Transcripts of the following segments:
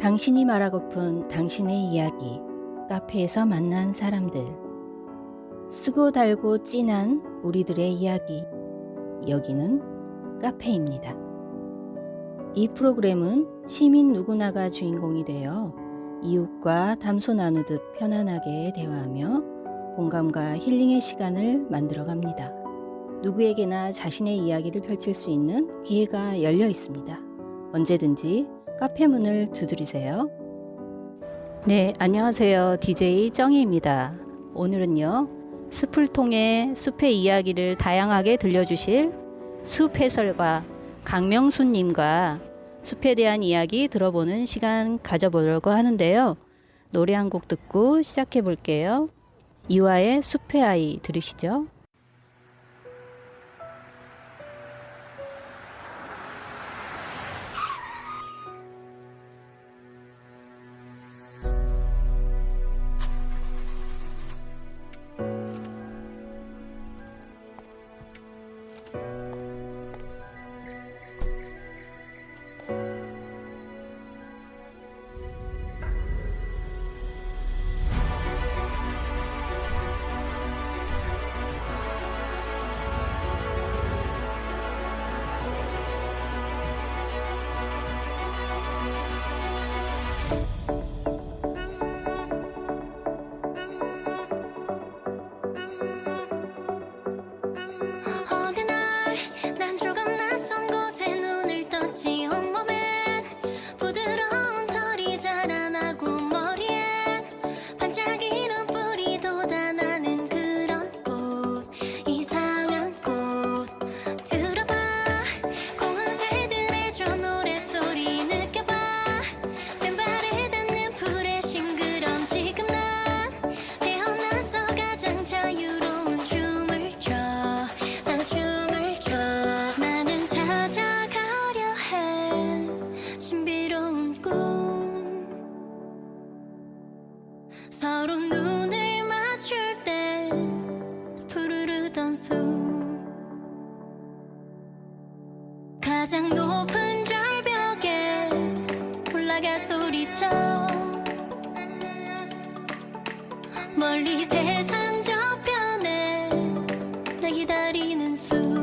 당신이 말하고픈 당신의 이야기, 카페에서 만난 사람들, 쓰고 달고 진한 우리들의 이야기, 여기는 카페입니다. 이 프로그램은 시민 누구나가 주인공이 되어 이웃과 담소 나누듯 편안하게 대화하며 공감과 힐링의 시간을 만들어갑니다. 누구에게나 자신의 이야기를 펼칠 수 있는 기회가 열려 있습니다. 언제든지 카페 문을 두드리세요. 네, 안녕하세요. DJ 정희입니다. 오늘은요, 숲을 통해 숲의 이야기를 다양하게 들려주실 숲 해설가 강명수님과 숲에 대한 이야기 들어보는 시간 가져보려고 하는데요. 노래 한 곡 듣고 시작해 볼게요. 이화의 숲의 아이 들으시죠? 서로 눈을 맞출 때 푸르르던 숲 가장 높은 절벽에 올라가 소리쳐 멀리 세상 저편에 나 기다리는 숲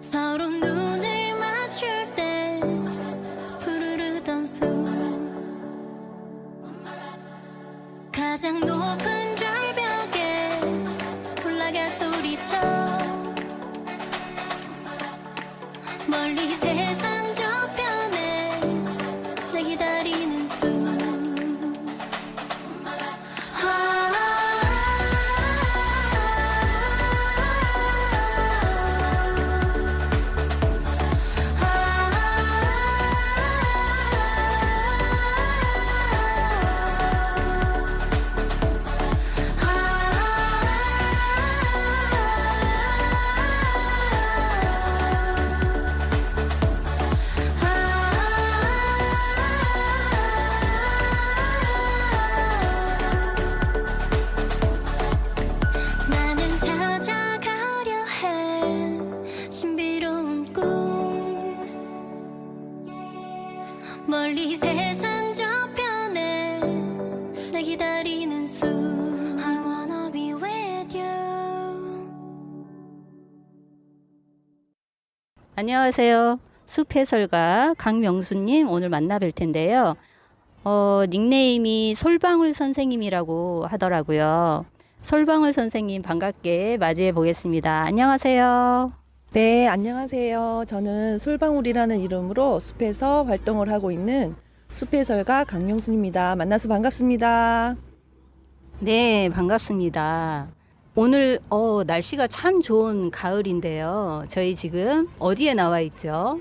서로 눈을 맞출 때 푸르르던 숲 가장 높은 절벽에 올라가 소리쳐 멀리 세상 저편에 나 기다리는 숲 안녕하세요. 숲해설가 강명수님 오늘 만나뵐 텐데요. 닉네임이 솔방울 선생님이라고 하더라고요. 솔방울 선생님 반갑게 맞이해 보겠습니다. 안녕하세요. 네, 안녕하세요. 저는 솔방울이라는 이름으로 숲에서 활동을 하고 있는 숲해설가 강명순입니다. 만나서 반갑습니다. 네, 반갑습니다. 오늘 날씨가 참 좋은 가을인데요. 저희 지금 어디에 나와 있죠?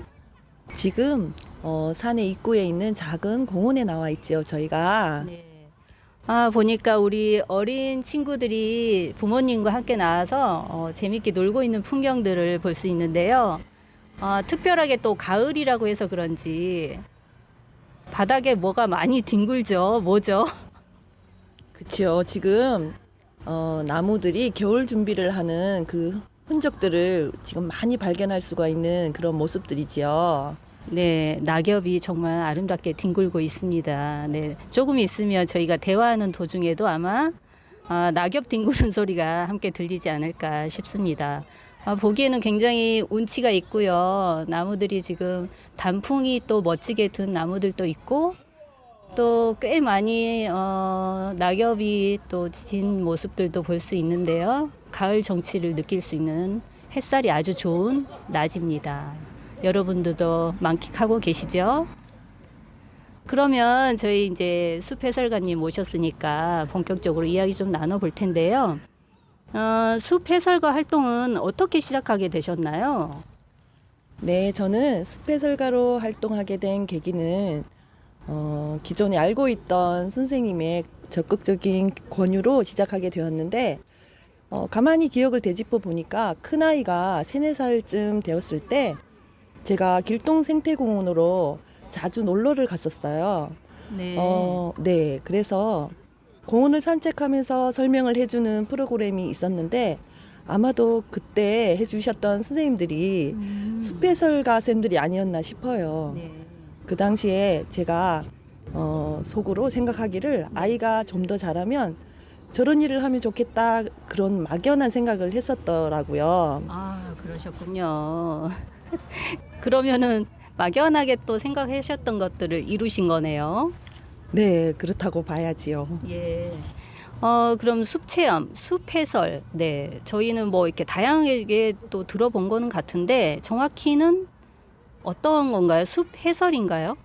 지금 산의 입구에 있는 작은 공원에 나와 있죠, 저희가. 네. 보니까 우리 어린 친구들이 부모님과 함께 나와서 재밌게 놀고 있는 풍경들을 볼 수 있는데요. 특별하게 또 가을이라고 해서 그런지 바닥에 뭐가 많이 뒹굴죠. 뭐죠? 그치요. 지금 나무들이 겨울 준비를 하는 그 흔적들을 지금 많이 발견할 수가 있는 그런 모습들이지요. 네, 낙엽이 정말 아름답게 뒹굴고 있습니다. 네, 조금 있으면 저희가 대화하는 도중에도 아마 낙엽 뒹구는 소리가 함께 들리지 않을까 싶습니다. 보기에는 굉장히 운치가 있고요. 나무들이 지금 단풍이 또 멋지게 든 나무들도 있고 또 꽤 많이 낙엽이 또 진 모습들도 볼 수 있는데요. 가을 정취를 느낄 수 있는 햇살이 아주 좋은 낮입니다. 여러분들도 만끽하고 계시죠? 그러면 저희 이제 숲 해설가님 모셨으니까 본격적으로 이야기 좀 나눠볼 텐데요. 숲 해설가 활동은 어떻게 시작하게 되셨나요? 네, 저는 숲해설가로 활동하게 된 계기는 기존에 알고 있던 선생님의 적극적인 권유로 시작하게 되었는데 가만히 기억을 되짚어 보니까 큰아이가 3, 4살쯤 되었을 때 제가 길동 생태공원으로 자주 놀러를 갔었어요. 네. 네. 그래서 공원을 산책하면서 설명을 해주는 프로그램이 있었는데 아마도 그때 해주셨던 선생님들이 숲해설가 쌤들이 아니었나 싶어요. 네. 그 당시에 제가 속으로 생각하기를 아이가 좀 더 잘하면 저런 일을 하면 좋겠다 그런 막연한 생각을 했었더라고요. 그러셨군요. 그러면은 막연하게 또 생각하셨던 것들을 이루신 거네요. 네, 그렇다고 봐야지요. 예. 그럼 숲 체험, 숲 해설. 네. 저희는 뭐 이렇게 다양하게 또 들어본 거는 같은데 정확히는 어떤 건가요? 숲 해설인가요?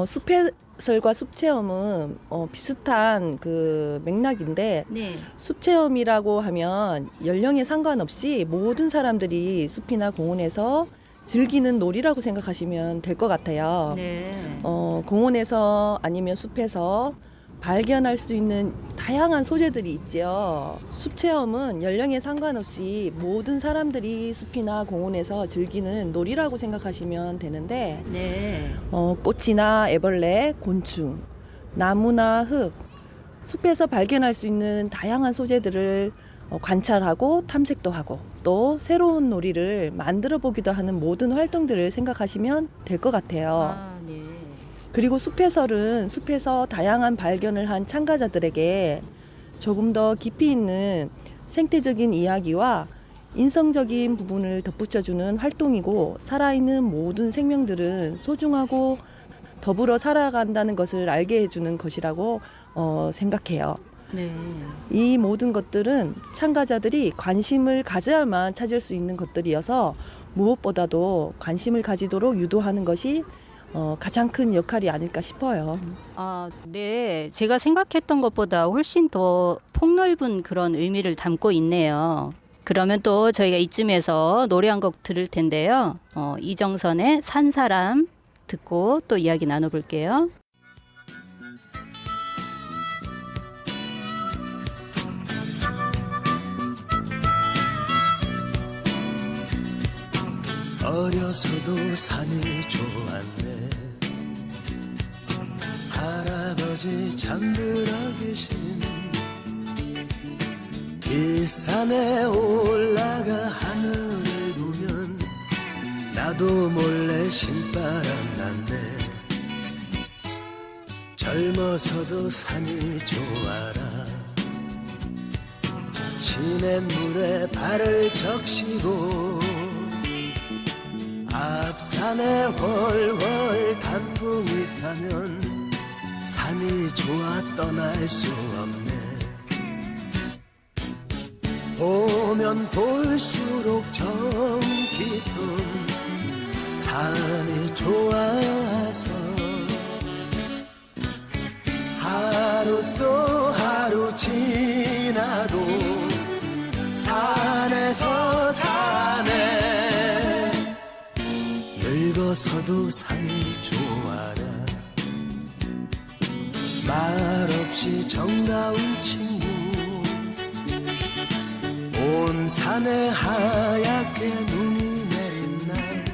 숲해설과 숲체험은 비슷한 그 맥락인데 네. 숲체험이라고 하면 연령에 상관없이 모든 사람들이 숲이나 공원에서 즐기는 놀이라고 생각하시면 될 것 같아요. 네. 공원에서 아니면 숲에서 발견할 수 있는 다양한 소재들이 있지요. 숲체험은 연령에 상관없이 모든 사람들이 숲이나 공원에서 즐기는 놀이라고 생각하시면 되는데 네. 꽃이나 애벌레, 곤충, 나무나 흙, 숲에서 발견할 수 있는 다양한 소재들을 관찰하고 탐색도 하고 또 새로운 놀이를 만들어 보기도 하는 모든 활동들을 생각하시면 될 것 같아요. 네. 그리고 숲해설은 숲에서 다양한 발견을 한 참가자들에게 조금 더 깊이 있는 생태적인 이야기와 인성적인 부분을 덧붙여주는 활동이고 살아있는 모든 생명들은 소중하고 더불어 살아간다는 것을 알게 해주는 것이라고 생각해요. 네. 이 모든 것들은 참가자들이 관심을 가져야만 찾을 수 있는 것들이어서 무엇보다도 관심을 가지도록 유도하는 것이 가장 큰 역할이 아닐까 싶어요. 네. 제가 생각했던 것보다 훨씬 더 폭넓은 그런 의미를 담고 있네요. 그러면 또 저희가 이쯤에서 노래 한 곡 들을 텐데요. 이정선의 산사람 듣고 또 이야기 나눠볼게요. 어려서도 산이 좋았네. 할아버지 잠들어 계신 이 산에 올라가 하늘을 보면 나도 몰래 신바람 났네. 젊어서도 산이 좋아라. 시냇물에 발을 적시고 앞산에 훨훨 단풍이 타면 산이 좋아 떠날 수 없네. 보면 볼수록 정 깊은 산이 좋아서 하루 또 하루 지나도 산에서 사네. 늙어서도 산이 좋아라. 말없이 정다운 친구 온 산에 하얗게 눈이 내린 날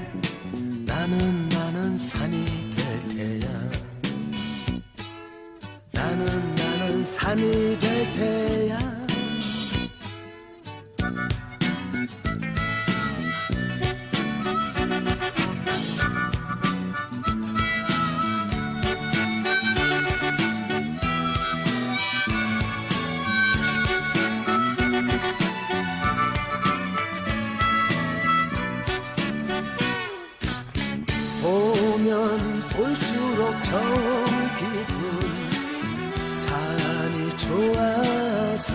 나는 산이 될 테야. 나는 산이 될 테야. 보면 볼수록 정 깊은 산이 좋아서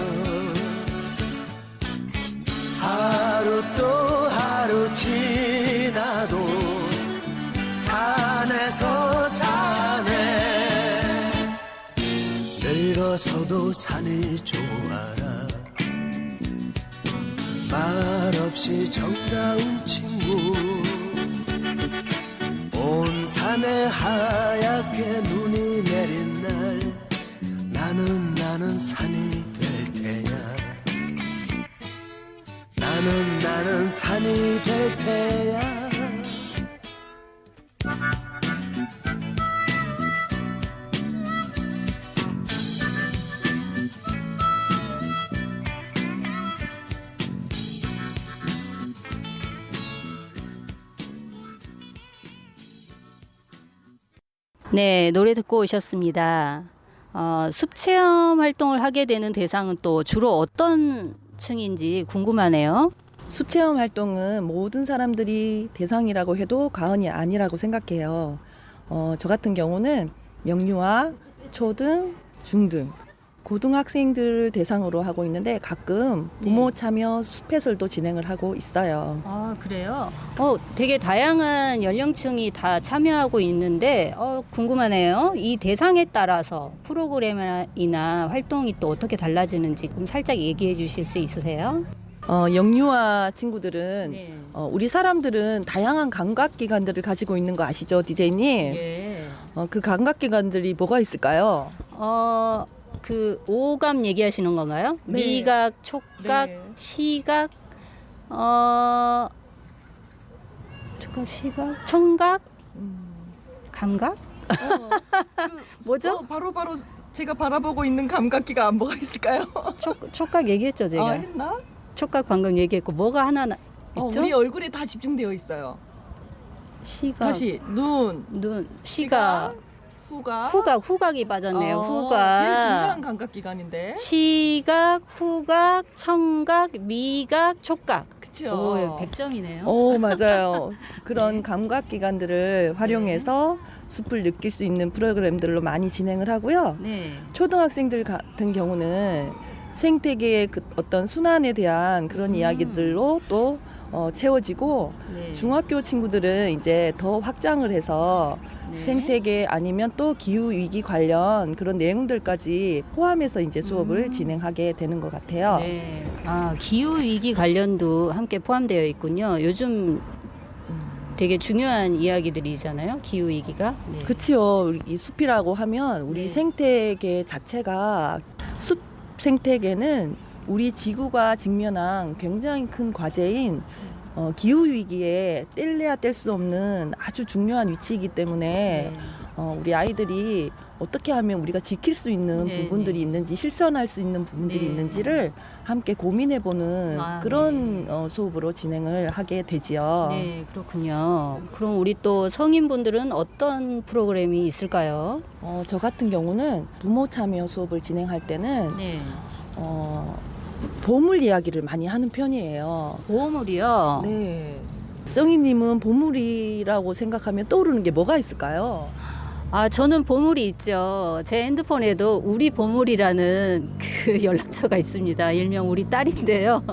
하루 또 하루 지나도 산에서 사네. 늙어서도 산이 좋아라. 말없이 정다운 친구 온 산에 하얗게 눈이 내린 날 나는 산이 될 테야. 나는 산이 될 테야. 네, 노래 듣고 오셨습니다. 숲 체험 활동을 하게 되는 대상은 또 주로 어떤 층인지 궁금하네요. 숲체험 활동은 모든 사람들이 대상이라고 해도 과언이 아니라고 생각해요. 저 같은 경우는 영유아, 초등, 중등, 고등학생들을 대상으로 하고 있는데 가끔 부모 참여 숲 해설도 진행을 하고 있어요. 아, 그래요? 되게 다양한 연령층이 다 참여하고 있는데 궁금하네요. 이 대상에 따라서 프로그램이나 활동이 또 어떻게 달라지는지 좀 살짝 얘기해 주실 수 있으세요? 영유아 친구들은 네. 우리 사람들은 다양한 감각기관들을 가지고 있는 거 아시죠, 디제이님? 예. 그 감각기관들이 뭐가 있을까요? 그 오감 얘기하시는 건가요? 네. 미각, 촉각, 네. 시각, 촉각, 시각, 청각, 감각? 뭐죠? 바로 제가 바라보고 있는 감각기가 뭐가 있을까요? 촉각 얘기했죠, 제가. 했나? 촉각 방금 얘기했고 뭐가 하나 있죠? 우리 얼굴에 다 집중되어 있어요. 시각, 다시 눈, 시각, 후각이 빠졌네요. 제일 후각. 중요한 감각기관인데. 시각, 후각, 청각, 미각, 촉각. 그쵸? 오, 100점이네요. 맞아요. 그런 감각기관들을 활용해서 숲을 느낄 수 있는 프로그램들로 많이 진행을 하고요. 네. 초등학생들 같은 경우는 생태계의 그 어떤 순환에 대한 그런 이야기들로 또 채워지고 네. 중학교 친구들은 이제 더 확장을 해서 네. 생태계 아니면 또 기후 위기 관련 그런 내용들까지 포함해서 이제 수업을 진행하게 되는 것 같아요. 네. 기후 위기 관련도 함께 포함되어 있군요. 요즘 되게 중요한 이야기들이잖아요. 기후 위기가. 네. 그렇죠. 이 숲이라고 하면 우리 네. 생태계 자체가 숲 생태계는 우리 지구가 직면한 굉장히 큰 과제인 기후 위기에 뗄래야 뗄 수 없는 아주 중요한 위치이기 때문에 네. 우리 아이들이 어떻게 하면 우리가 지킬 수 있는 네, 부분들이 있는지 실천할 수 있는 부분들이 네. 있는지를 함께 고민해보는 그런 수업으로 진행을 하게 되지요. 네, 그렇군요. 그럼 우리 또 성인분들은 어떤 프로그램이 있을까요? 저 같은 경우는 부모 참여 수업을 진행할 때는 네. 보물 이야기를 많이 하는 편이에요. 보물이요. 네. 정희님은 보물이라고 생각하면 떠오르는 게 뭐가 있을까요? 저는 보물이 있죠. 제 핸드폰에도 우리 보물이라는 그 연락처가 있습니다. 일명 우리 딸인데요.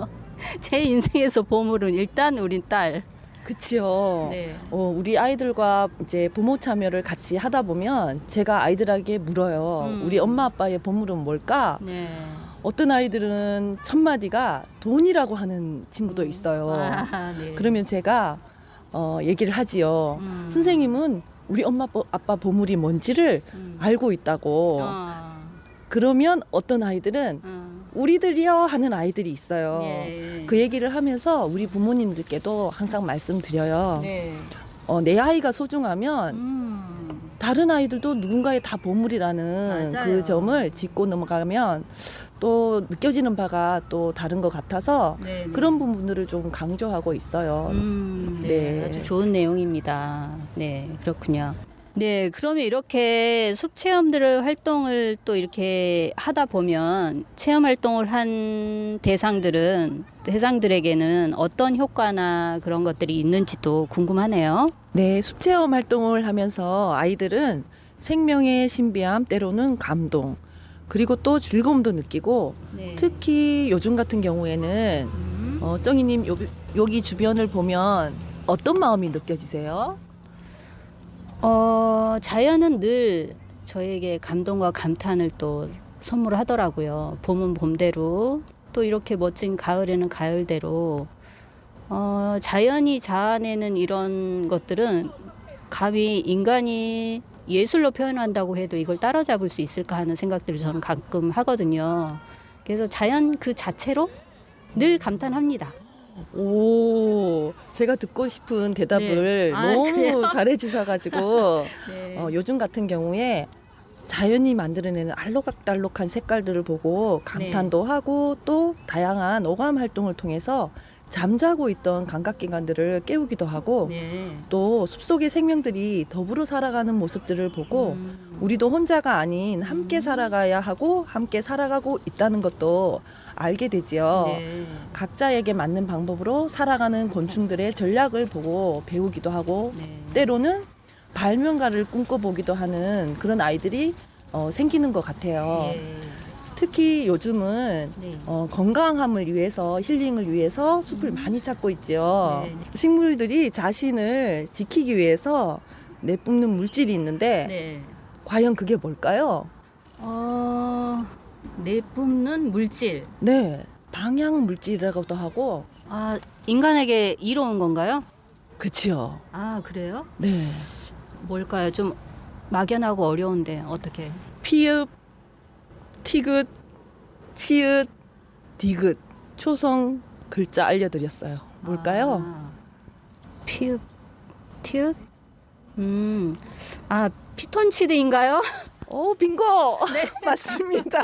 제 인생에서 보물은 일단 우리 딸. 그치요. 네. 우리 아이들과 이제 부모 참여를 같이 하다 보면 제가 아이들에게 물어요. 우리 엄마 아빠의 보물은 뭘까? 네. 어떤 아이들은 첫 마디가 돈이라고 하는 친구도 있어요. 네. 그러면 제가 얘기를 하지요. 선생님은 우리 엄마 아빠 보물이 뭔지를 알고 있다고. 그러면 어떤 아이들은 우리들이요 하는 아이들이 있어요. 예. 그 얘기를 하면서 우리 부모님들께도 항상 말씀드려요. 네. 내 아이가 소중하면 다른 아이들도 누군가의 다 보물이라는 맞아요. 그 점을 짚고 넘어가면 또 느껴지는 바가 또 다른 것 같아서 네, 네. 그런 부분들을 좀 강조하고 있어요. 네. 네. 아주 좋은 내용입니다. 네, 그렇군요. 네, 그러면 이렇게 숲 체험들을 활동을 또 이렇게 하다 보면 체험 활동을 한 대상들에게는 어떤 효과나 그런 것들이 있는지도 궁금하네요. 네, 숲체험 활동을 하면서 아이들은 생명의 신비함, 때로는 감동, 그리고 또 즐거움도 느끼고 네. 특히 요즘 같은 경우에는 정희님 여기 주변을 보면 어떤 마음이 느껴지세요? 자연은 늘 저에게 감동과 감탄을 또 선물하더라고요. 봄은 봄대로 또 이렇게 멋진 가을에는 가을대로 자연이 자아내는 이런 것들은 감히 인간이 예술로 표현한다고 해도 이걸 따라잡을 수 있을까 하는 생각들을 저는 가끔 하거든요. 그래서 자연 그 자체로 늘 감탄합니다. 오, 제가 듣고 싶은 대답을 네. 아, 너무 그래요? 잘해 주셔가지고 네. 요즘 같은 경우에 자연이 만들어내는 알록달록한 색깔들을 보고 감탄도 하고 또 다양한 오감 활동을 통해서 잠자고 있던 감각기관들을 깨우기도 하고 네. 또 숲속의 생명들이 더불어 살아가는 모습들을 보고 우리도 혼자가 아닌 함께 살아가야 하고 함께 살아가고 있다는 것도 알게 되지요. 네. 각자에게 맞는 방법으로 살아가는 곤충들의 전략을 보고 배우기도 하고 네. 때로는 발명가를 꿈꿔보기도 하는 그런 아이들이 생기는 것 같아요. 예. 특히 요즘은 네. 건강함을 위해서 힐링을 위해서 숲을 많이 찾고 있죠. 네. 식물들이 자신을 지키기 위해서 내뿜는 물질이 있는데 네. 과연 그게 뭘까요? 내뿜는 물질. 네, 방향 물질이라고도 하고 인간에게 이로운 건가요? 그치요. 그래요? 네, 뭘까요? 좀 막연하고 어려운데 어떻게? 피읍, 티귿, 치읓, 디귿 초성 글자 알려드렸어요. 뭘까요? 피읍, 티읕? 피톤치드인가요? 빙고! 네, 맞습니다.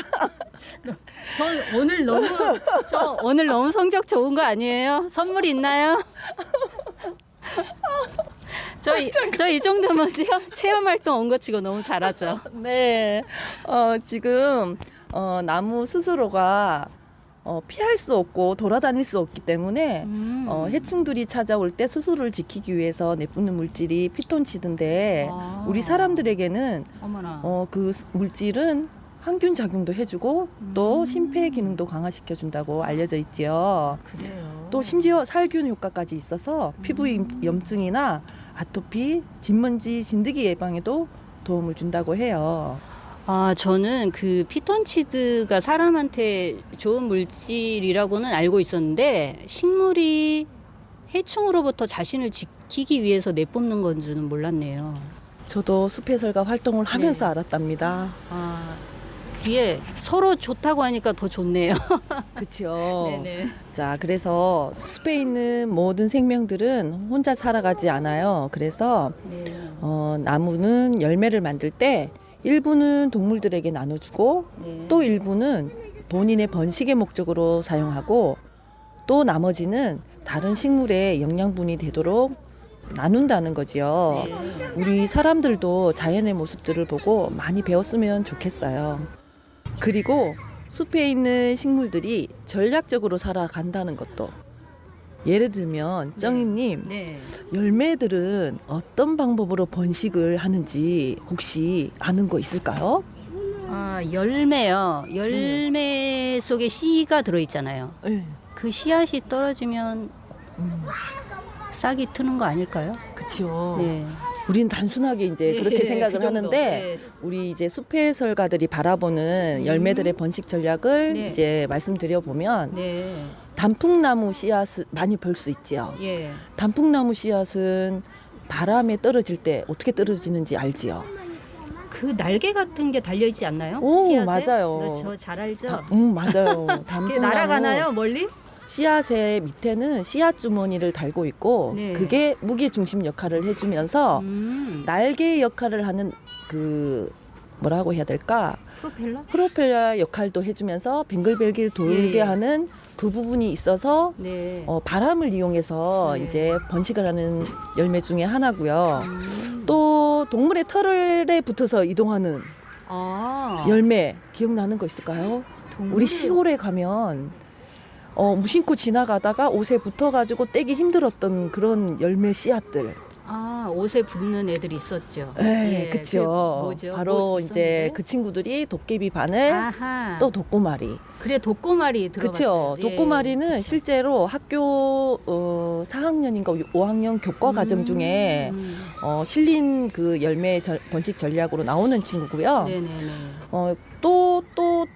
저 오늘 너무 성적 좋은 거 아니에요? 선물 있나요? 저 이 정도면 체험 활동 온 거 치고 너무 잘하죠. 네, 지금 나무 스스로가 피할 수 없고 돌아다닐 수 없기 때문에 해충들이 찾아올 때 스스로를 지키기 위해서 내뿜는 물질이 피톤치드인데 우리 사람들에게는 어머나. 그 물질은 항균 작용도 해주고 또 심폐 기능도 강화시켜 준다고 알려져 있지요. 그래요. 또 심지어 살균 효과까지 있어서 피부 염증이나 아토피, 진먼지, 진드기 예방에도 도움을 준다고 해요. 저는 그 피톤치드가 사람한테 좋은 물질이라고는 알고 있었는데 식물이 해충으로부터 자신을 지키기 위해서 내뿜는 건지는 몰랐네요. 저도 숲해설가 활동을 하면서 알았답니다. 그게 서로 좋다고 하니까 더 좋네요. 그렇죠. 네네. 자, 그래서 숲에 있는 모든 생명들은 혼자 살아가지 않아요. 그래서 네. 나무는 열매를 만들 때 일부는 동물들에게 나눠주고 네. 또 일부는 본인의 번식의 목적으로 사용하고 또 나머지는 다른 식물의 영양분이 되도록 나눈다는 거지요. 네. 우리 사람들도 자연의 모습들을 보고 많이 배웠으면 좋겠어요. 그리고 숲에 있는 식물들이 전략적으로 살아간다는 것도 예를 들면 정희님 네. 열매들은 어떤 방법으로 번식을 하는지 혹시 아는 거 있을까요? 아, 열매요. 열매 속에 씨가 들어있잖아요. 네. 그 씨앗이 떨어지면 싹이 트는 거 아닐까요? 그렇죠. 네. 우리는 단순하게 이제 네, 그렇게 생각을 그 정도. 하는데 네. 우리 이제 숲 해설가들이 바라보는 열매들의 번식 전략을 네. 이제 말씀드려 보면 네. 단풍나무 씨앗을 많이 볼 수 있지요. 예. 단풍나무 씨앗은 바람에 떨어질 때 어떻게 떨어지는지 알지요? 그 날개 같은 게 달려 있지 않나요? 오, 씨앗에? 맞아요. 저 잘 알죠? 맞아요. 그게 단풍나무 날아가나요? 멀리? 씨앗의 밑에는 씨앗 주머니를 달고 있고 네. 그게 무게 중심 역할을 해주면서 날개 역할을 하는 그 뭐라고 해야 될까? 프로펠러? 프로펠러 역할도 해주면서 뱅글뱅글 돌게 예. 하는 그 부분이 있어서 네. 바람을 이용해서 네. 이제 번식을 하는 열매 중에 하나고요. 또 동물의 털에 붙어서 이동하는 아. 열매 기억나는 거 있을까요? 우리 시골에 가면 무심코 지나가다가 옷에 붙어가지고 떼기 힘들었던 그런 열매 씨앗들. 아, 옷에 붙는 애들이 있었죠. 네, 예, 그렇죠. 그게 뭐죠? 바로 뭐 이제 있었는데? 그 친구들이 도깨비 바늘, 아하. 또 독고마리. 그래 독고마리 들어봤어요. 그렇죠. 독고마리는 실제로 학교 4학년인가 5학년 교과 과정 중에 실린 그 열매 번식 전략으로 나오는 친구고요. 네네네. 또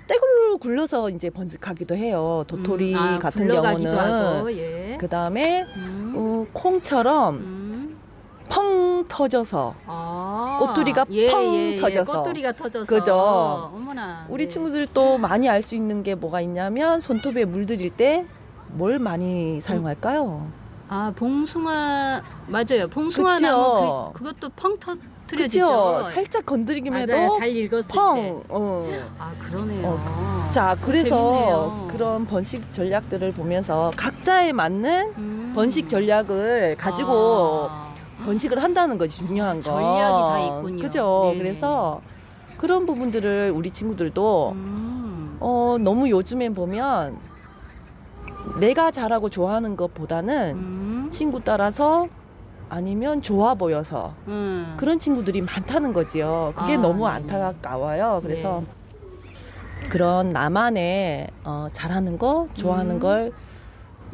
떼굴 굴려서 이제 번식하기도 해요. 도토리 같은 굴러가기도 경우는. 하고, 예. 그 다음에 콩처럼 펑 터져서 아, 꼬투리가 펑 터져서. 꼬투리가 터져서. 그죠. 어머나. 우리 네. 친구들 또 많이 알 수 있는 게 뭐가 있냐면 손톱에 물들일 때 뭘 많이 사용할까요? 아, 봉숭아 맞아요. 봉숭아 그쵸. 나무 그것도 펑 터트려지죠. 그렇죠. 살짝 건드리기만 해도 맞아요. 잘 읽었을 때. 펑. 아, 그러네요. 자, 그래서 재밌네요. 그런 번식 전략들을 보면서 각자에 맞는 번식 전략을 가지고 아. 번식을 한다는 거지 중요한 거. 전략이 다 있군요. 그죠. 네네. 그래서 그런 부분들을 우리 친구들도 음. 너무 요즘엔 보면 내가 잘하고 좋아하는 것보다는 친구 따라서 아니면 좋아 보여서 그런 친구들이 많다는 거지요. 그게 아, 너무 네네. 안타까워요. 그래서 그런 나만의 잘하는 거, 좋아하는 걸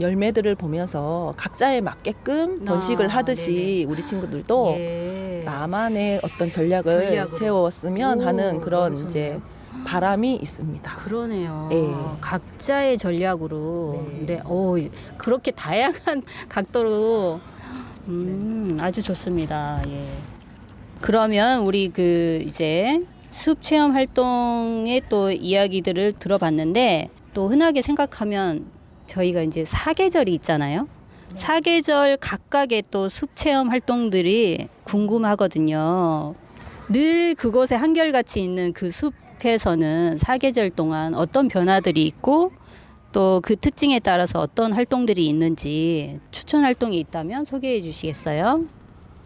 열매들을 보면서 각자에 맞게끔 번식을 하듯이 우리 친구들도 예. 나만의 어떤 전략을 전략으로. 세웠으면 오, 하는 그런 너무 이제 좋네요. 바람이 있습니다. 그러네요. 예. 각자의 전략으로. 네. 근데 그렇게 다양한 각도로 아주 좋습니다. 예. 그러면 우리 이제 숲 체험 활동의 또 이야기들을 들어봤는데 또 흔하게 생각하면 저희가 이제 사계절이 있잖아요. 사계절 각각의 또 숲 체험 활동들이 궁금하거든요. 늘 그곳에 한결같이 있는 그 숲에서는 사계절 동안 어떤 변화들이 있고 또 그 특징에 따라서 어떤 활동들이 있는지 추천 활동이 있다면 소개해 주시겠어요?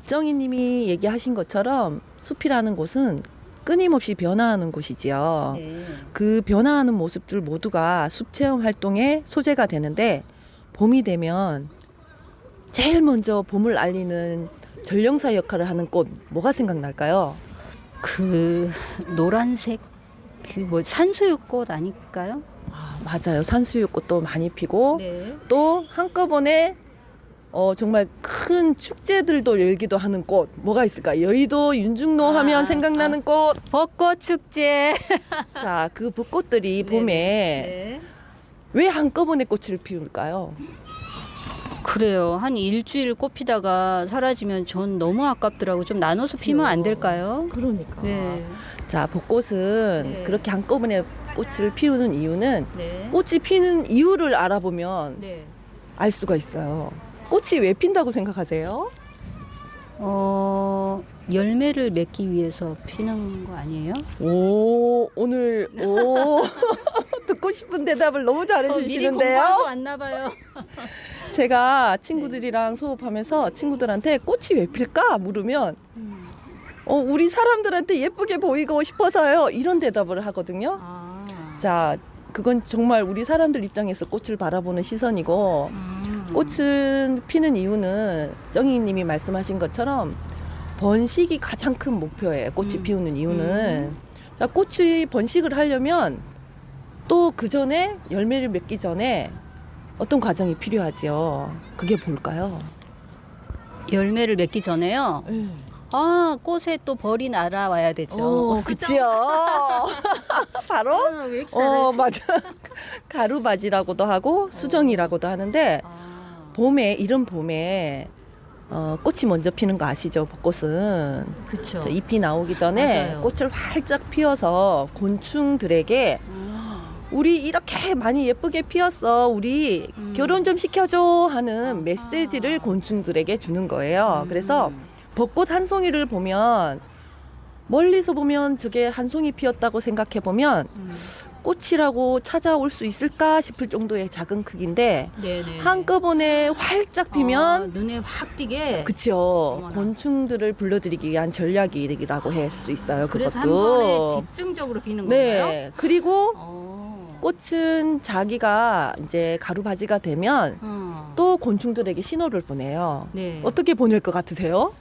정희님이 얘기하신 것처럼 숲이라는 곳은 끊임없이 변화하는 곳이지요. 네. 그 변화하는 모습들 모두가 숲 체험 활동의 소재가 되는데 봄이 되면 제일 먼저 봄을 알리는 전령사 역할을 하는 꽃 뭐가 생각날까요? 그 노란색 산수유꽃 아닐까요? 맞아요. 산수유꽃도 많이 피고 네. 또 한꺼번에 정말 큰 축제들도 열기도 하는 꽃 뭐가 있을까? 여의도 윤중로 하면 생각나는 꽃. 벚꽃 축제. 자, 그 벚꽃들이 봄에 네. 왜 한꺼번에 꽃을 피울까요? 그래요. 한 일주일 꽃 피다가 사라지면 전 너무 아깝더라고. 좀 나눠서 피면 안 될까요? 그러니까. 네. 자, 벚꽃은 네. 그렇게 한꺼번에 꽃을 피우는 이유는 네. 꽃이 피는 이유를 알아보면 네. 알 수가 있어요. 꽃이 왜 핀다고 생각하세요? 열매를 맺기 위해서 피는 거 아니에요? 오늘 듣고 싶은 대답을 너무 잘해 미리 주시는데요. 공부하고 왔나 봐요. 제가 친구들이랑 수업하면서 친구들한테 꽃이 왜 필까 물으면 우리 사람들한테 예쁘게 보이고 싶어서요. 이런 대답을 하거든요. 자, 그건 정말 우리 사람들 입장에서 꽃을 바라보는 시선이고 꽃은 피는 이유는 정희님이 말씀하신 것처럼 번식이 가장 큰 목표예요. 꽃이 피우는 이유는. 자, 꽃이 번식을 하려면 또 그 전에 열매를 맺기 전에 어떤 과정이 필요하지요? 그게 뭘까요? 열매를 맺기 전에요. 아, 꽃에 또 벌이 날아와야 되죠. 그치요. 바로 왜 이렇게 잘하지? 맞아. 가루바지라고도 하고 수정이라고도 하는데 봄에 이른 봄에 꽃이 먼저 피는 거 아시죠? 벚꽃은 그쵸. 저 잎이 나오기 전에 맞아요. 꽃을 활짝 피워서 곤충들에게 우리 이렇게 많이 예쁘게 피었어. 우리 결혼 좀 시켜줘 하는 메시지를 곤충들에게 주는 거예요. 그래서 벚꽃 한 송이를 보면 멀리서 보면 저게 한 송이 피었다고 생각해 보면 꽃이라고 찾아올 수 있을까 싶을 정도의 작은 크기인데 네네. 한꺼번에 활짝 피면 눈에 확 띄게. 그쵸. 어머나. 곤충들을 불러들이기 위한 전략이라고 할 수 있어요. 그래서 그것도. 한 번에 집중적으로 피는 건가요? 네. 그리고 어. 꽃은 자기가 이제 가루바지가 되면 또 곤충들에게 신호를 보내요. 네. 어떻게 보낼 것 같으세요?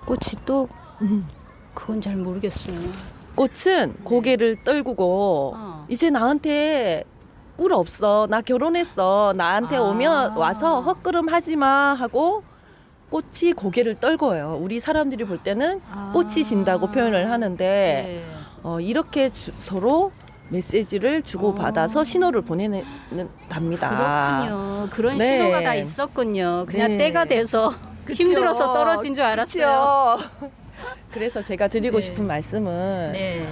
꽃이 또 그건 잘 모르겠어요. 꽃은 고개를 떨구고 이제 나한테 꿀 없어. 나 결혼했어. 나한테 오면 와서 헛걸음 하지 마 하고 꽃이 고개를 떨궈요. 우리 사람들이 볼 때는 꽃이 진다고 표현을 하는데 네. 이렇게 서로 메시지를 주고받아서 신호를 보내는답니다. 그렇군요. 그런 네. 신호가 다 있었군요. 그냥 네. 때가 돼서 그쵸. 힘들어서 떨어진 줄 알았어요. 그쵸. 그래서 제가 드리고 네. 싶은 말씀은 네.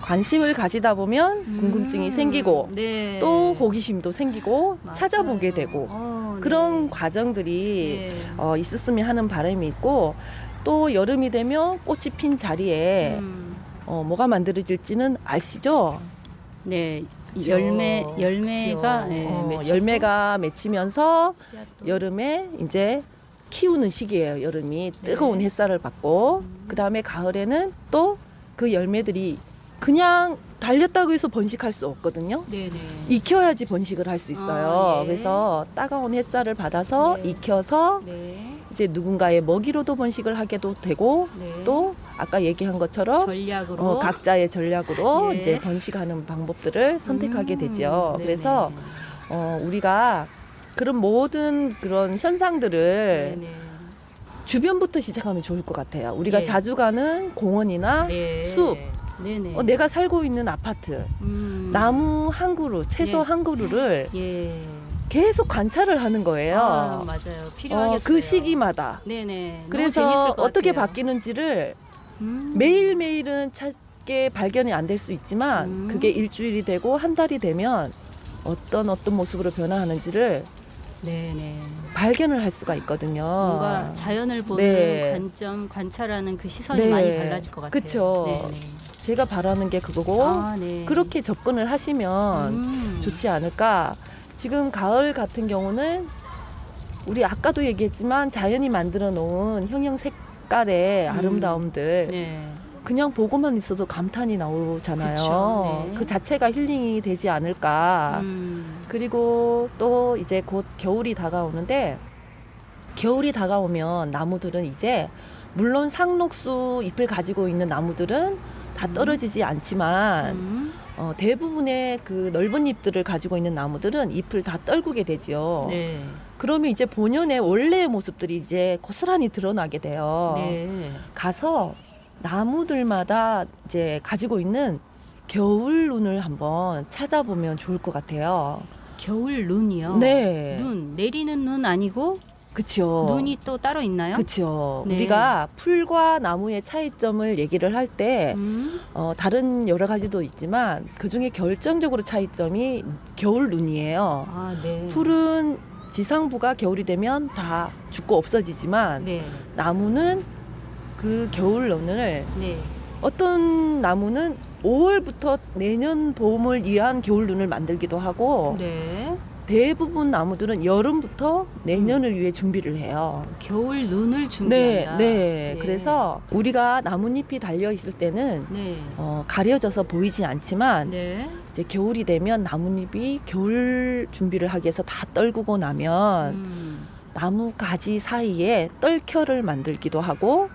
관심을 가지다 보면 궁금증이 생기고 네. 또 호기심도 생기고 맞아요. 찾아보게 되고 네. 그런 과정들이 네. 있었으면 하는 바람이 있고 또 여름이 되면 꽃이 핀 자리에 뭐가 만들어질지는 아시죠? 네. 그쵸. 열매가 그쵸. 네, 맺히고. 열매가 맺히면서 씨앗도. 여름에 이제 키우는 시기예요. 여름이 뜨거운 햇살을 받고 그 다음에 가을에는 또 그 열매들이 그냥 달렸다고 해서 번식할 수 없거든요. 네네. 익혀야지 번식을 할 수 있어요. 예. 그래서 따가운 햇살을 받아서 네. 익혀서 네. 이제 누군가의 먹이로도 번식을 하게도 되고 네. 또 아까 얘기한 것처럼 전략으로 각자의 전략으로 예. 이제 번식하는 방법들을 선택하게 되죠. 네네. 그래서 우리가 그런 모든 그런 현상들을 네네. 주변부터 시작하면 좋을 것 같아요. 우리가 예. 자주 가는 공원이나 네. 숲, 네네. 내가 살고 있는 아파트, 나무 한 그루, 채소 예. 한 그루를 예. 계속 관찰을 하는 거예요. 맞아요. 필요하겠어요. 그 시기마다. 네네. 너무 그래서 재밌을 것 어떻게 같아요. 바뀌는지를 매일매일은 찾게 발견이 안 될 수 있지만 그게 일주일이 되고 한 달이 되면 어떤 모습으로 변화하는지를 네네. 발견을 할 수가 있거든요. 뭔가 자연을 보는 네. 관점, 관찰하는 그 시선이 네. 많이 달라질 것 같아요. 그쵸. 네네. 제가 바라는 게 그거고 네. 그렇게 접근을 하시면 좋지 않을까. 지금 가을 같은 경우는 우리 아까도 얘기했지만 자연이 만들어 놓은 형형 색깔의 아름다움들 네. 그냥 보고만 있어도 감탄이 나오잖아요. 그쵸, 네. 그 자체가 힐링이 되지 않을까. 그리고 또 이제 곧 겨울이 다가오는데 겨울이 다가오면 나무들은 이제 물론 상록수 잎을 가지고 있는 나무들은 다 떨어지지 않지만 대부분의 그 넓은 잎들을 가지고 있는 나무들은 잎을 다 떨구게 되죠. 네. 그러면 이제 본연의 원래의 모습들이 이제 고스란히 드러나게 돼요. 네. 가서 나무들마다 이제 가지고 있는 겨울 눈을 한번 찾아보면 좋을 것 같아요. 겨울 눈이요. 네. 눈 내리는 눈 아니고 그쵸. 눈이 또 따로 있나요? 그쵸. 네. 우리가 풀과 나무의 차이점을 얘기를 할 때 다른 여러 가지도 있지만 그중에 결정적으로 차이점이 겨울 눈이에요. 네. 풀은 지상부가 겨울이 되면 다 죽고 없어지지만 네. 나무는 그 겨울 눈을 네. 어떤 나무는 5월부터 내년 봄을 위한 겨울 눈을 만들기도 하고 네. 대부분 나무들은 여름부터 내년을 위해 준비를 해요. 겨울 눈을 네, 준비한다. 네. 그래서 우리가 나뭇잎이 달려 있을 때는 네. 가려져서 보이지 않지만 네. 이제 겨울이 되면 나뭇잎이 겨울 준비를 하기 위해서 다 떨구고 나면 나무 가지 사이에 떨켜를 만들기도 하고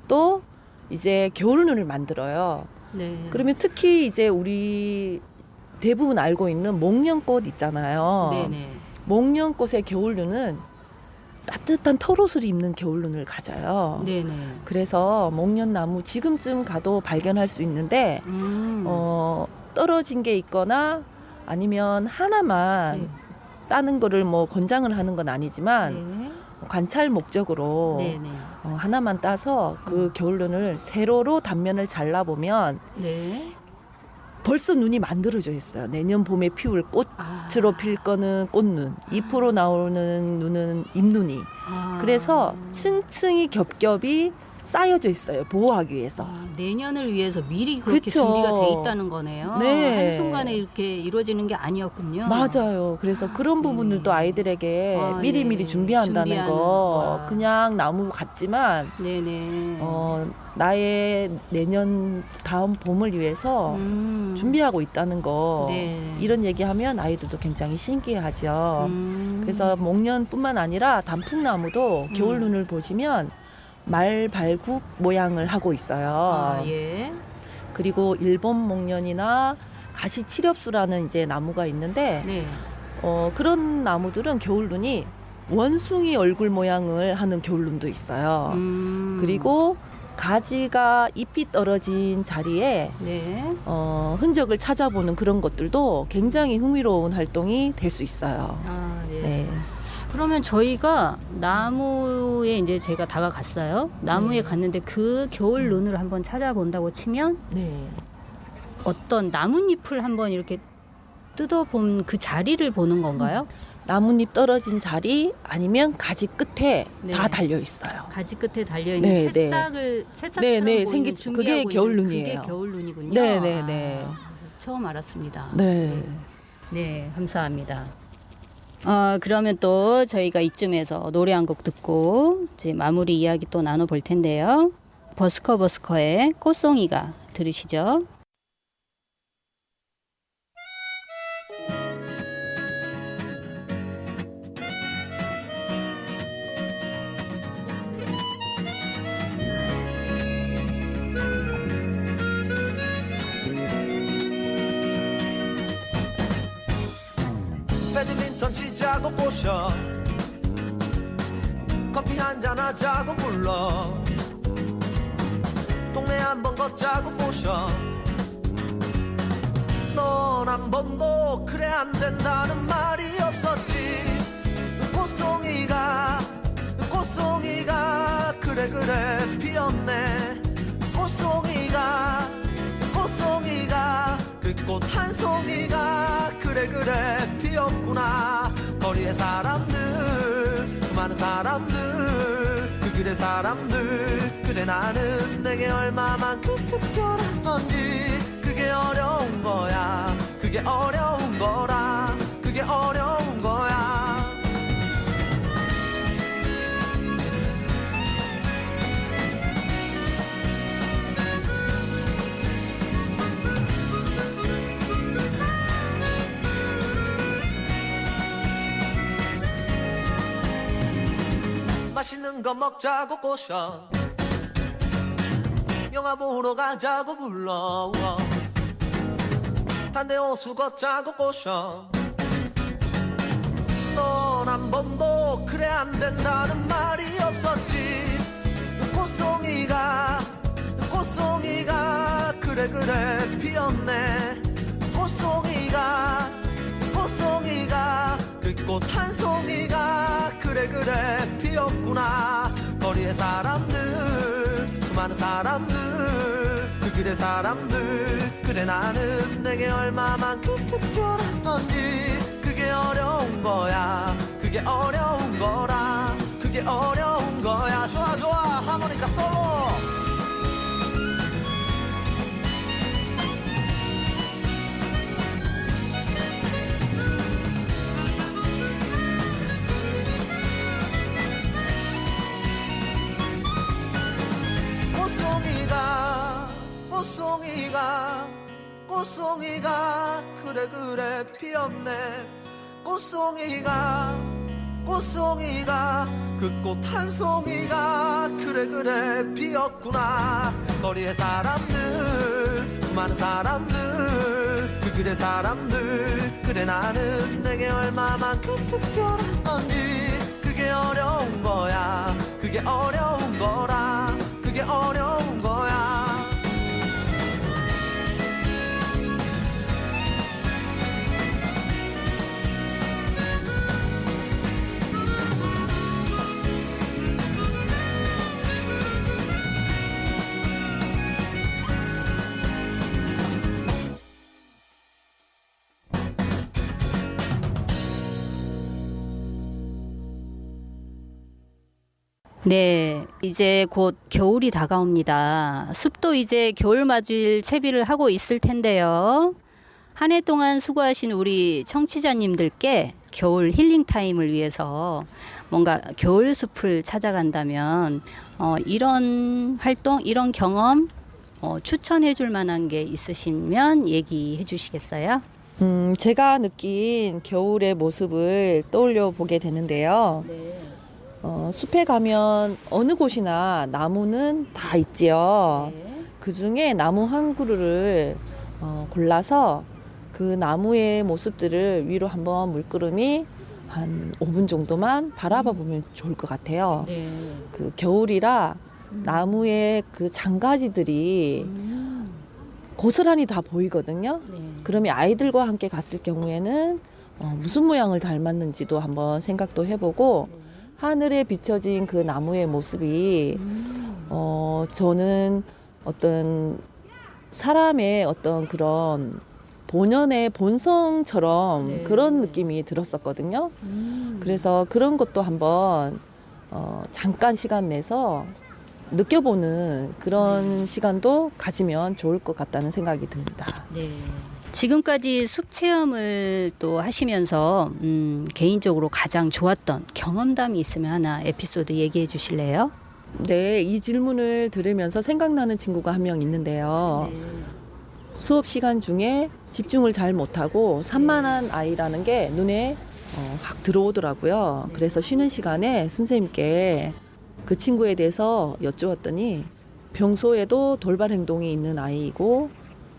또 이제 겨울눈을 만들어요. 네. 그러면 특히 이제 우리 대부분 알고 있는 목련꽃 있잖아요. 네네. 목련꽃의 겨울눈은 따뜻한 털옷을 입는 겨울눈을 가져요. 네네. 그래서 목련나무 지금쯤 가도 발견할 수 있는데 떨어진 게 있거나 아니면 하나만 네. 따는 거를 뭐 권장을 하는 건 아니지만 네. 관찰 목적으로 네네. 하나만 따서 그 겨울눈을 세로로 단면을 잘라보면 네. 벌써 눈이 만들어져 있어요. 내년 봄에 피울 꽃으로 필 거는 꽃눈, 잎으로 나오는 눈은 잎눈이. 그래서 층층이 겹겹이 쌓여져 있어요. 보호하기 위해서. 내년을 위해서 미리 그렇게 그쵸. 준비가 돼 있다는 거네요. 네. 한순간에 이렇게 이루어지는 게 아니었군요. 맞아요. 그래서 그런 부분들도 아이들에게 아, 미리미리 네. 준비한다는 준비하는 거. 거. 그냥 나무 같지만 네네. 나의 내년 다음 봄을 위해서 준비하고 있다는 거. 네. 이런 얘기하면 아이들도 굉장히 신기해하죠. 그래서 목련뿐만 아니라 단풍나무도 겨울 눈을 보시면 말발굽 모양을 하고 있어요. 아, 예. 그리고 일본 목련이나 가시칠엽수라는 이제 나무가 있는데 네. 그런 나무들은 겨울 눈이 원숭이 얼굴 모양을 하는 겨울 눈도 있어요. 그리고 가지가 잎이 떨어진 자리에 네. 흔적을 찾아보는 그런 것들도 굉장히 흥미로운 활동이 될 수 있어요. 아, 예. 네. 그러면 저희가 나무에 이제 제가 다가갔어요. 나무에 네. 갔는데 그 겨울 눈을 한번 찾아본다고 치면 네. 어떤 나뭇잎을 한번 이렇게 뜯어본 그 자리를 보는 건가요? 나뭇잎 떨어진 자리 아니면 가지 끝에 네. 다 달려 있어요. 가지 끝에 달려 있는 네, 새싹처럼 네, 네, 보이는 준비하고 그게 겨울 있는 눈이에요. 그게 겨울 눈이군요. 네, 네, 네. 처음 알았습니다. 네. 네, 감사합니다. 그러면 또 저희가 이쯤에서 노래 한 곡 듣고 이제 마무리 이야기 또 나눠볼 텐데요. 버스커의 꽃송이가 들으시죠. 배드민턴 치자고 꼬셔 커피 한잔 하자고 불러 동네 한번 걷자고 꼬셔 넌 한 번도 그래 안 된다는 말이 없었지 꽃송이가 그래 피었네 꽃송이가 그 꽃 한 송이가 그래 피었구나 거리의 사람들 수많은 사람들 그 길의 사람들 그래 나는 내게 얼마만큼 특별한건지 그게 어려운 거야 그게 어려운 거라 그게 어려운 거야 맛있는 거 먹자고 꼬셔 영화 보러 가자고 불러 단대 호수 걷자고 꼬셔 넌 한 번도 그래 안 된다는 말이 없었지 꽃송이가 그래 피었네 꽃송이가 그 꽃 한 송이가 그래 피었구나 거리의 사람들 수많은 사람들 그 길의 사람들 그래 나는 내게 얼마만큼 특별한 건지 그게 어려운 거야 그게 어려운 거라 그게 어려운 거야 좋아 하모니카 솔로 꽃송이가 꽃송이가 그래 그래 피었네. 꽃송이가 꽃송이가 그 꽃 한 송이가 그래 그래 피었구나. 거리의 사람들 수많은 사람들 그 길의 사람들 그래 나는 내게 얼마만큼 특별한 건지 그게 어려운 거야. 그게 어려운 거라. 그게 어려운 거야. 네, 이제 곧 겨울이 다가옵니다. 숲도 이제 겨울 맞을 채비를 하고 있을 텐데요. 한 해 동안 수고하신 우리 청취자님들께 겨울 힐링 타임을 위해서 뭔가 겨울 숲을 찾아간다면 이런 활동, 이런 경험 추천해 줄 만한 게 있으시면 얘기해 주시겠어요? 제가 느낀 겨울의 모습을 떠올려 보게 되는데요. 네. 숲에 가면 어느 곳이나 나무는 다 있지요. 네. 그 중에 나무 한 그루를 골라서 그 나무의 모습들을 위로 한번 물끄러미 한 5분 정도만 바라봐 보면 좋을 것 같아요. 네. 그 겨울이라 나무의 그 장가지들이 고스란히 다 보이거든요. 네. 그러면 아이들과 함께 갔을 경우에는 무슨 모양을 닮았는지도 한번 생각도 해보고 하늘에 비춰진 그 나무의 모습이 저는 어떤 사람의 어떤 그런 본연의 본성처럼 네. 그런 느낌이 들었었거든요. 그래서 그런 것도 한번 잠깐 시간 내서 느껴보는 그런 시간도 가지면 좋을 것 같다는 생각이 듭니다. 네. 지금까지 숲 체험을 또 하시면서 개인적으로 가장 좋았던 경험담이 있으면 하나 에피소드 얘기해 주실래요? 네, 이 질문을 들으면서 생각나는 친구가 한 명 있는데요. 수업 시간 중에 집중을 잘 못하고 산만한 아이라는 게 눈에 확 들어오더라고요. 그래서 쉬는 시간에 선생님께 그 친구에 대해서 여쭈었더니 평소에도 돌발 행동이 있는 아이이고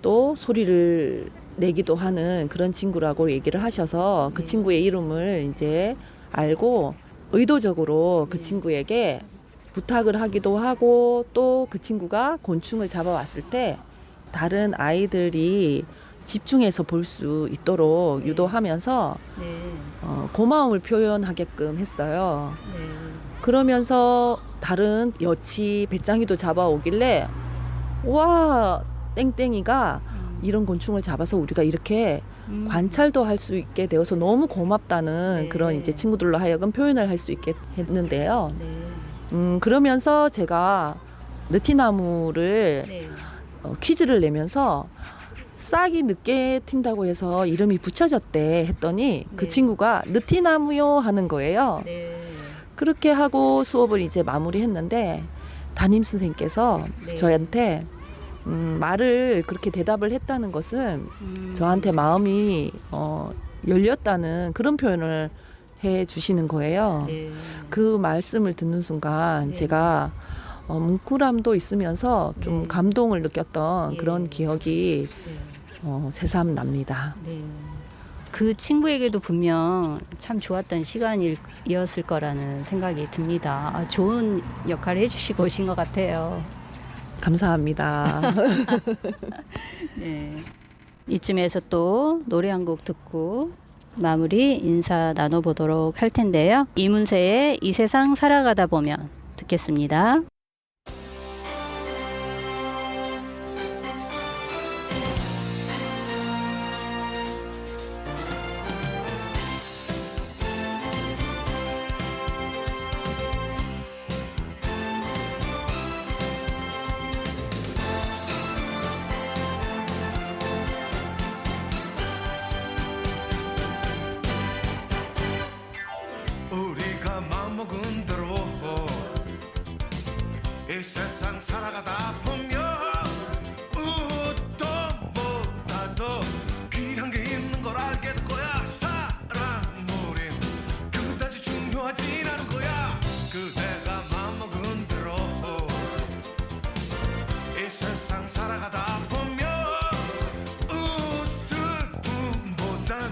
또 소리를 내기도 하는 그런 친구라고 얘기를 하셔서 그 친구의 이름을 이제 알고 의도적으로 그 친구에게 부탁을 하기도 하고 또 그 친구가 곤충을 잡아왔을 때 다른 아이들이 집중해서 볼 수 있도록 유도하면서 네. 고마움을 표현하게끔 했어요. 네. 그러면서 다른 여치 배짱이도 잡아오길래 와 땡땡이가 이런 곤충을 잡아서 우리가 이렇게 관찰도 할 수 있게 되어서 너무 고맙다는 네. 그런 이제 친구들로 하여금 표현을 할 수 있게 했는데요. 네. 그러면서 제가 느티나무를 네. 퀴즈를 내면서 싹이 늦게 튄다고 해서 이름이 붙여졌대 했더니 그 네. 친구가 느티나무요 하는 거예요. 네. 그렇게 하고 수업을 이제 마무리했는데 담임 선생님께서 네. 저한테 말을 그렇게 대답을 했다는 것은 저한테 마음이 열렸다는 그런 표현을 해 주시는 거예요. 네. 그 말씀을 듣는 순간 네. 제가 뭉클함도 있으면서 좀 네. 감동을 느꼈던 예. 그런 기억이 네. 새삼 납니다. 네. 그 친구에게도 분명 참 좋았던 시간이었을 거라는 생각이 듭니다. 아, 좋은 역할을 해주시고 오신 것 같아요. 감사합니다. 네. 이쯤에서 또 노래 한 곡 듣고 마무리 인사 나눠보도록 할 텐데요. 이문세의 이 세상 살아가다 보면 듣겠습니다. 우리가 마음먹은 대로 이 세상 살아가다 보면 세상 살아가다 보면 웃을뿐보단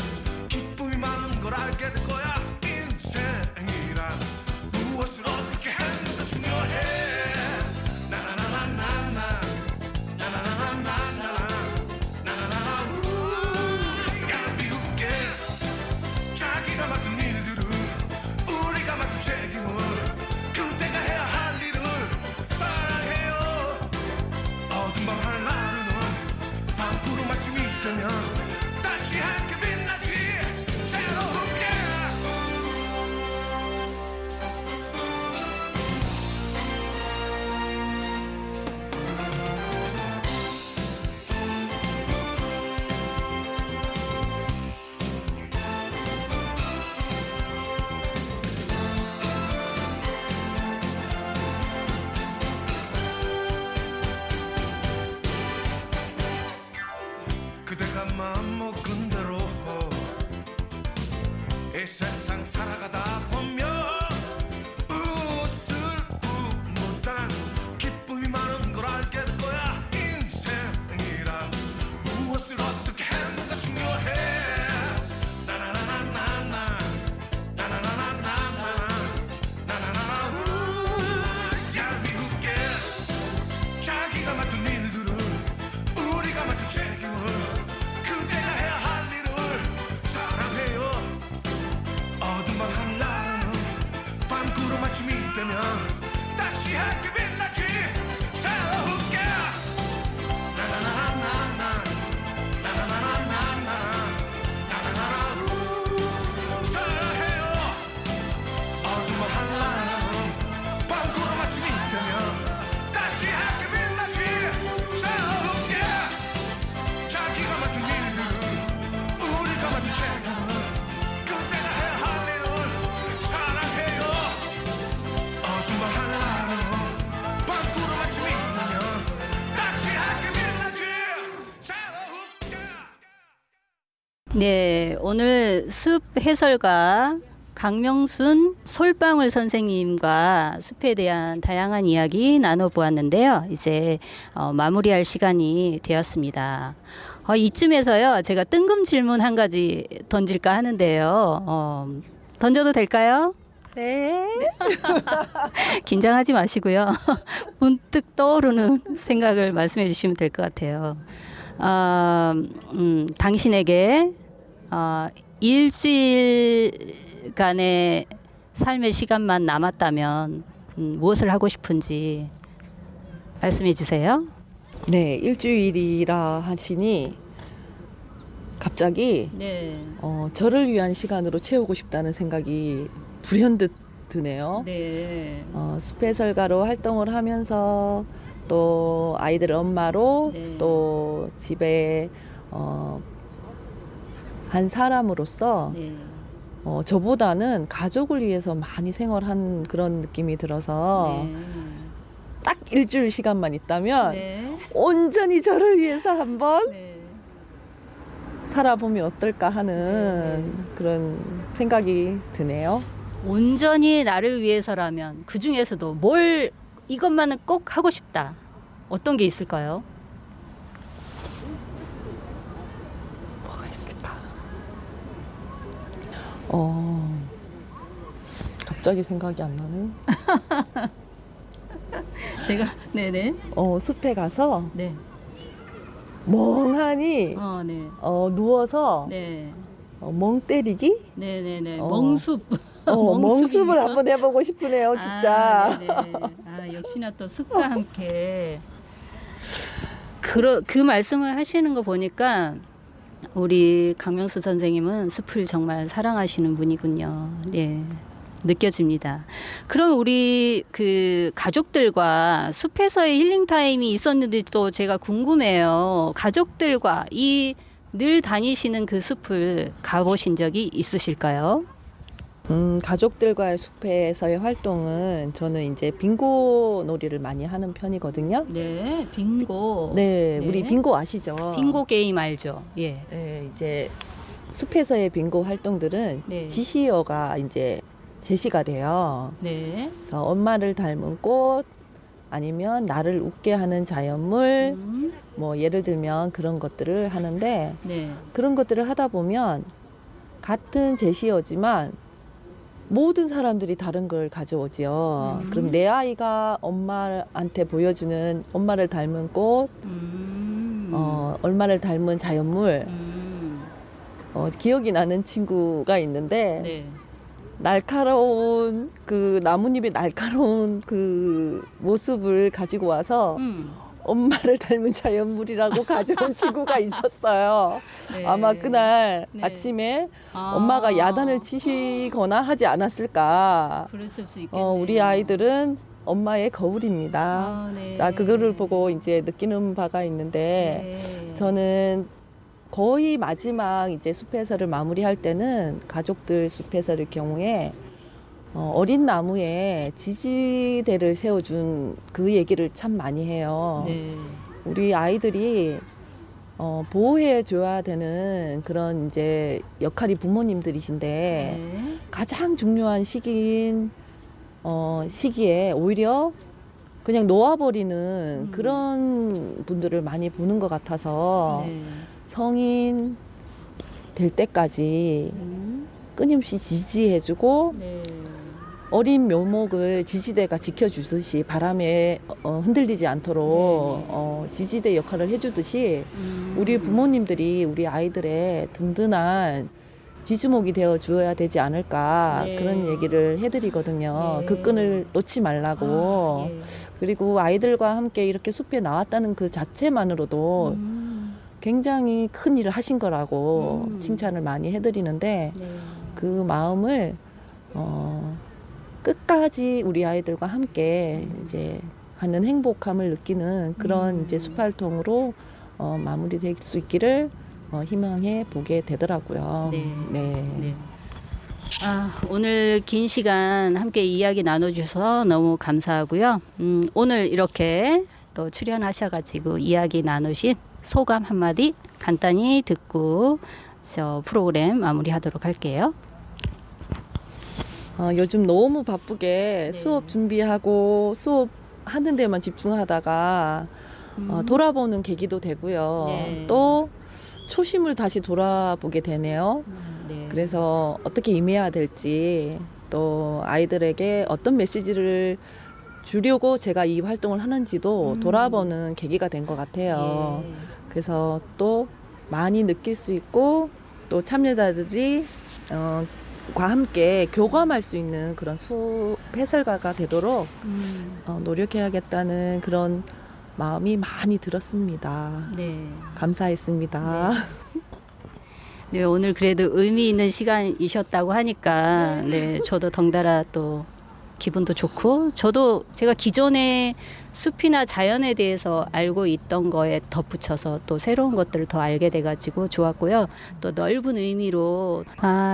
기쁨이 많은 걸 알게 될 거야. 인생이란 무엇을 어떻게 하는가 중요해. 나나나나나나 나나나나나나 나나나나 야 미국게 자기가 맡은 일들을 우리가 맡은 책임을 그대가 해야 할 일을 사랑해요. 어둠 밤 하늘나루는 밤구름 아침이 되면 다시 함께 빛나지 새롭게. 그대가 마음먹은 대로 이 세상 살아가다 보면 웃을뿐보단 기쁨이 많은 걸 알게 될 거야. 인생이란 무엇을 어떻게 하는가 중요해. 나나나나나나 나나나나나나 나나나나 야 미국게 자기가 맡은 일들을 우리가 맡은 책임을 그대가 해야 할 일을 사랑해요. 어둠 밤 하늘나루는 밤구름 아침이 되면 다시 함께 빛나지 새롭게. 나나나나나나 나나나나나나 나나나나 사랑해요. 어둠 밤 하늘나루는 밤구름 아침이 되면 다시 함께 빛나지 새롭게. 자기가 맡은 일들을 우리가 맡은 책임을 그대가 해야 할 일을 사랑해요. 어둠 밤 하늘나루는 밤구름 아침이 되면 다시 함께 빛나지 새롭게. 네, 오늘 숲 해설가 강명순 솔방울 선생님과 숲에 대한 다양한 이야기 나눠보았는데요. 이제 마무리할 시간이 되었습니다. 이쯤에서요, 제가 뜬금 질문 한 가지 던질까 하는데요. 던져도 될까요? 네. 긴장하지 마시고요. 문득 떠오르는 생각을 말씀해 주시면 될 것 같아요. 당신에게 일주일간의 삶의 시간만 남았다면 무엇을 하고 싶은지 말씀해 주세요. 네, 일주일이라 하시니 갑자기 네. 저를 위한 시간으로 채우고 싶다는 생각이 불현듯 드네요. 네. 숲 해설가로 활동을 하면서 또 아이들 엄마로 네. 또 집에 한 사람으로서 네. 저보다는 가족을 위해서 많이 생활한 그런 느낌이 들어서 딱 일주일 시간만 있다면 네. 온전히 저를 위해서 한번 네. 살아보면 어떨까 하는 그런 생각이 드네요. 온전히 나를 위해서라면 그 중에서도 이것만은 꼭 하고 싶다. 어떤 게 있을까요? 뭐가 있을까? 갑자기 생각이 안 나네. 제가 네네. 숲에 가서 네. 멍하니 네. 누워서 네. 멍 때리기? 네네네. 어. 멍숲. 멍숲을 한번 해보고 싶으네요, 진짜. 아, 네네. 역시나 또 숲과 함께. 그 말씀을 하시는 거 보니까 우리 강명수 선생님은 숲을 정말 사랑하시는 분이군요. 네. 느껴집니다. 그럼 우리 그 가족들과 숲에서의 힐링 타임이 있었는데 또 제가 궁금해요. 가족들과 늘 다니시는 그 숲을 가보신 적이 있으실까요? 가족들과의 숲에서의 활동은 저는 이제 빙고 놀이를 많이 하는 편이거든요. 네, 빙고. 네, 네. 우리 빙고 아시죠? 빙고 게임 알죠? 예. 네, 이제 숲에서의 빙고 활동들은 네. 지시어가 이제 제시가 돼요. 네. 그래서 엄마를 닮은 꽃, 아니면 나를 웃게 하는 자연물, 음. 뭐 예를 들면 그런 것들을 하는데 네. 그런 것들을 하다 보면 같은 제시어지만 모든 사람들이 다른 걸 가져오지요. 그럼 내 아이가 엄마한테 보여주는 엄마를 닮은 꽃, 엄마를 닮은 자연물, 기억이 나는 친구가 있는데 네. 날카로운 그 나뭇잎의 날카로운 그 모습을 가지고 와서 엄마를 닮은 자연물이라고 가져온 친구가 있었어요. 네. 아마 그날 네. 아침에 아. 엄마가 야단을 치시거나 하지 않았을까. 그랬을 수 있겠네요. 우리 아이들은 엄마의 거울입니다. 아, 네. 자, 그거를 보고 이제 느끼는 바가 있는데 네. 저는 거의 마지막 이제 숲해설을 마무리할 때는 가족들 숲해설의 경우에 어린 나무에 지지대를 세워준 그 얘기를 참 많이 해요. 네. 우리 아이들이 보호해 줘야 되는 그런 이제 역할이 부모님들이신데 네. 가장 중요한 시기에 오히려 그냥 놓아버리는 그런 분들을 많이 보는 것 같아서 네. 성인 될 때까지 끊임없이 지지해주고 네. 어린 묘목을 지지대가 지켜주듯이 바람에 흔들리지 않도록 지지대 역할을 해주듯이 우리 부모님들이 우리 아이들의 든든한 지주목이 되어 주어야 되지 않을까 네. 그런 얘기를 해드리거든요. 네. 그 끈을 놓지 말라고. 예. 그리고 아이들과 함께 이렇게 숲에 나왔다는 그 자체만으로도 굉장히 큰 일을 하신 거라고 칭찬을 많이 해드리는데 네. 그 마음을 끝까지 우리 아이들과 함께 이제 하는 행복함을 느끼는 그런 이제 숲활동으로 마무리될 수 있기를 희망해 보게 되더라고요. 네. 네. 네. 오늘 긴 시간 함께 이야기 나눠주셔서 너무 감사하고요. 오늘 이렇게 또 출연하셔가지고 이야기 나누신 소감 한마디 간단히 듣고 저 프로그램 마무리하도록 할게요. 요즘 너무 바쁘게 네. 수업 준비하고 수업 하는 데만 집중하다가 돌아보는 계기도 되고요. 네. 또 초심을 다시 돌아보게 되네요. 네. 그래서 어떻게 임해야 될지 또 아이들에게 어떤 메시지를 주려고 제가 이 활동을 하는지도 돌아보는 계기가 된 것 같아요. 예. 그래서 또 많이 느낄 수 있고 또 참여자들이 과 함께 교감할 수 있는 그런 숲 해설가가 되도록 노력해야겠다는 그런 마음이 많이 들었습니다. 네. 감사했습니다. 네, 오늘 그래도 의미 있는 시간이셨다고 하니까 네, 저도 덩달아 또 기분도 좋고 제가 기존에 숲이나 자연에 대해서 알고 있던 거에 덧붙여서 또 새로운 것들을 더 알게 돼가지고 좋았고요. 또 넓은 의미로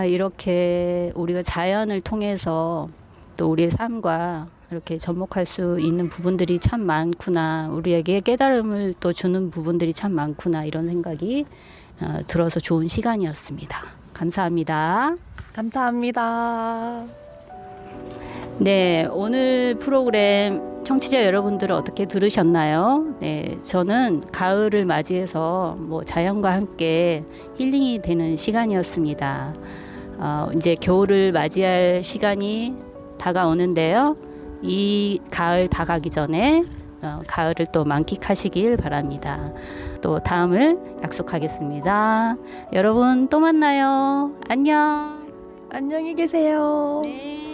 이렇게 우리가 자연을 통해서 또 우리의 삶과 이렇게 접목할 수 있는 부분들이 참 많구나. 우리에게 깨달음을 또 주는 부분들이 참 많구나. 이런 생각이 들어서 좋은 시간이었습니다. 감사합니다. 감사합니다. 네, 오늘 프로그램 청취자 여러분들은 어떻게 들으셨나요? 네, 저는 가을을 맞이해서 자연과 함께 힐링이 되는 시간이었습니다. 이제 겨울을 맞이할 시간이 다가오는데요. 이 가을 다가기 전에 가을을 또 만끽하시길 바랍니다. 또 다음을 약속하겠습니다. 여러분 또 만나요. 안녕. 안녕히 계세요. 네.